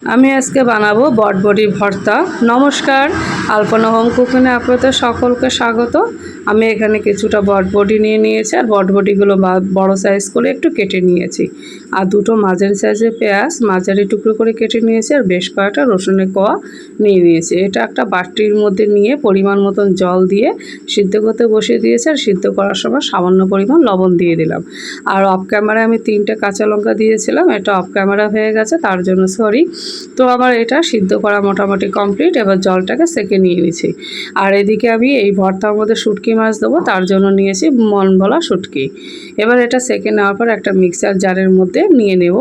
আমি আজকে বানাবো বটবটি ভর্তা। নমস্কার, আলপনা হোম কুকিংয়ে আপনাদের সকলকে স্বাগত। আমি এখানে কিছুটা বটবটি নিয়ে নিয়েছি, আর বটবটিগুলো বড় সাইজ করে একটু কেটে নিয়েছি। আর দুটো মাঝারি সাইজের পেঁয়াজ মাঝারি টুকরো করে কেটে নিয়েছি, আর বেশ কয়েকটা রসুনের কোয়া নিয়ে নিয়েছি। এটা একটা বাটির মধ্যে নিয়ে পরিমাণ মতন জল দিয়ে সিদ্ধ করতে বসিয়ে দিয়েছি, আর সিদ্ধ করার সময় সামান্য পরিমাণ লবণ দিয়ে দিলাম। আর অফ ক্যামেরায় আমি 3টে কাঁচা লঙ্কা দিয়েছিলাম, এটা অফ ক্যামেরা হয়ে গেছে, তার জন্য সরি। তো আমার এটা সিদ্ধ করা মোটামুটি কমপ্লিট। এবার জলটাকে সেকে নিয়ে নিয়েছি। আর এদিকে আমি এই ভর্তার মধ্যে শুটকি মাছ দেবো, তার জন্য নিয়েছি মন বলা শুটকি। এবার এটা সেকে নেওয়ার পর একটা মিক্সার জারের মধ্যে নিয়ে নেব।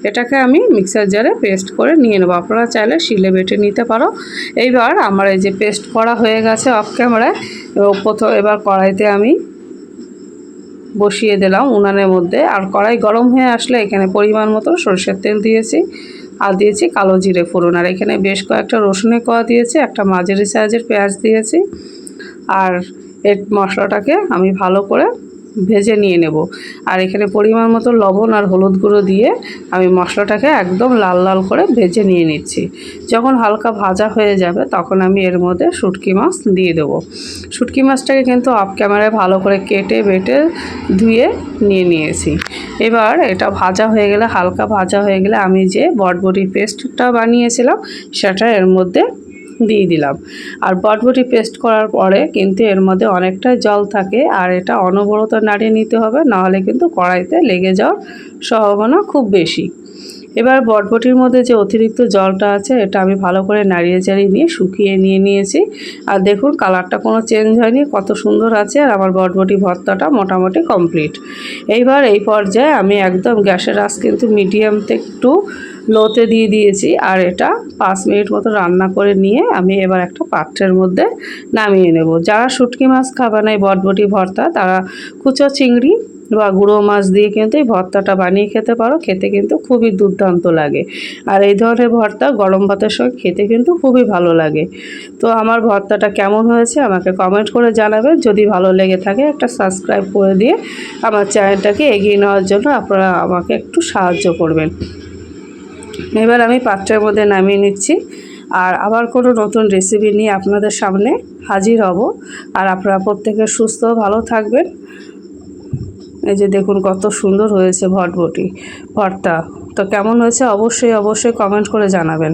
এটাকে আমি মিক্সার জারে পেস্ট করে নিয়ে নেবো, আপনারা চাইলে শিলে বেটে নিতে পারো। এইবার আমার এই যে পেস্ট করা হয়ে গেছে অফ ক্যামেরায়, এবার কড়াইতে আমি বসিয়ে দিলাম উনানের মধ্যে। আর কড়াই গরম হয়ে আসলে এখানে পরিমাণ মতো সরষের তেল দিয়েছি, আর দিয়েছি কালো জিরে ফোড়ন। আর এখানে বেশ কয়েকটা রসুনের কোয়া দিয়েছি, একটা মাঝারি সাইজের পেঁয়াজ দিয়েছি। আর এই মশলাটাকে আমি ভালো করে ভেজে নিয়ে নেব। আর এখানে পরিমাণ মতো লবণ আর হলুদ গুঁড়ো দিয়ে আমি মশলাটাকে একদম লাল লাল করে ভেজে নিয়ে নিচ্ছি। যখন হালকা ভাজা হয়ে যাবে তখন আমি এর মধ্যে শুটকি মাছ দিয়ে দেবো। শুটকি মাছটাকে কিন্তু অফ ক্যামেরায় ভালো করে কেটে বেটে ধুয়ে নিয়ে নিয়েছি। এবার এটা ভাজা হয়ে গেলে, হালকা ভাজা হয়ে গেলে আমি যে বটবটি পেস্টটা বানিয়েছিলাম সেটা এর মধ্যে দিয়ে দিলাম। আর বটবটি পেস্ট করার পরে কিন্তু এর মধ্যে অনেকটা জল থাকে, আর এটা অনবরত নাড়িয়ে নিতে হবে, নাহলে কিন্তু কড়াইতে লেগে যাওয়ার সম্ভাবনা খুব বেশি। এবার বটবটির মধ্যে যে অতিরিক্ত জলটা আছে এটা আমি ভালো করে নাড়িয়ে চাড়িয়ে নিয়ে শুকিয়ে নিয়ে নিয়েছি। আর দেখুন কালারটা কোনো চেঞ্জ হয়নি, কত সুন্দর আছে। আর আমার বটবটি ভর্তাটা মোটামুটি কমপ্লিট। এইবার এই পর্যায়ে আমি একদম গ্যাসের আঁচ কিন্তু মিডিয়াম থেকে একটু লোতে দিয়ে দিয়েছি। আর এটা 5 মিনিট মতো রান্না করে নিয়ে আমি এবার একটা পাত্রের মধ্যে নামিয়ে নেব। যারা শুটকি মাছ খাবে না এই বটবটি ভর্তা, তারা কুচো চিংড়ি বা গুঁড়ো মাছ দিয়ে কিন্তু এই ভর্তাটা বানিয়ে খেতে পারো। খেতে কিন্তু খুবই দুর্দান্ত লাগে। আর এই ধরনের ভর্তা গরম ভাতের সঙ্গে খেতে কিন্তু খুবই ভালো লাগে। তো আমার ভর্তাটা কেমন হয়েছে আমাকে কমেন্ট করে জানাবেন। যদি ভালো লেগে থাকে একটা সাবস্ক্রাইব করে দিয়ে আমার চ্যানেলটাকে এগিয়ে নেওয়ার জন্য আপনারা আমাকে একটু সাহায্য করবেন। এবার আমি পাত্রের মধ্যে নামিয়ে নিচ্ছি। আর আবার কোনো নতুন রেসিপি নিয়ে আপনাদের সামনে হাজির হব। আর আপনারা প্রত্যেকে সুস্থ ভালো থাকবেন। এই যে দেখুন কত সুন্দর হয়েছে বটবটি ভর্তা। তো কেমন হয়েছে অবশ্যই কমেন্ট করে জানাবেন।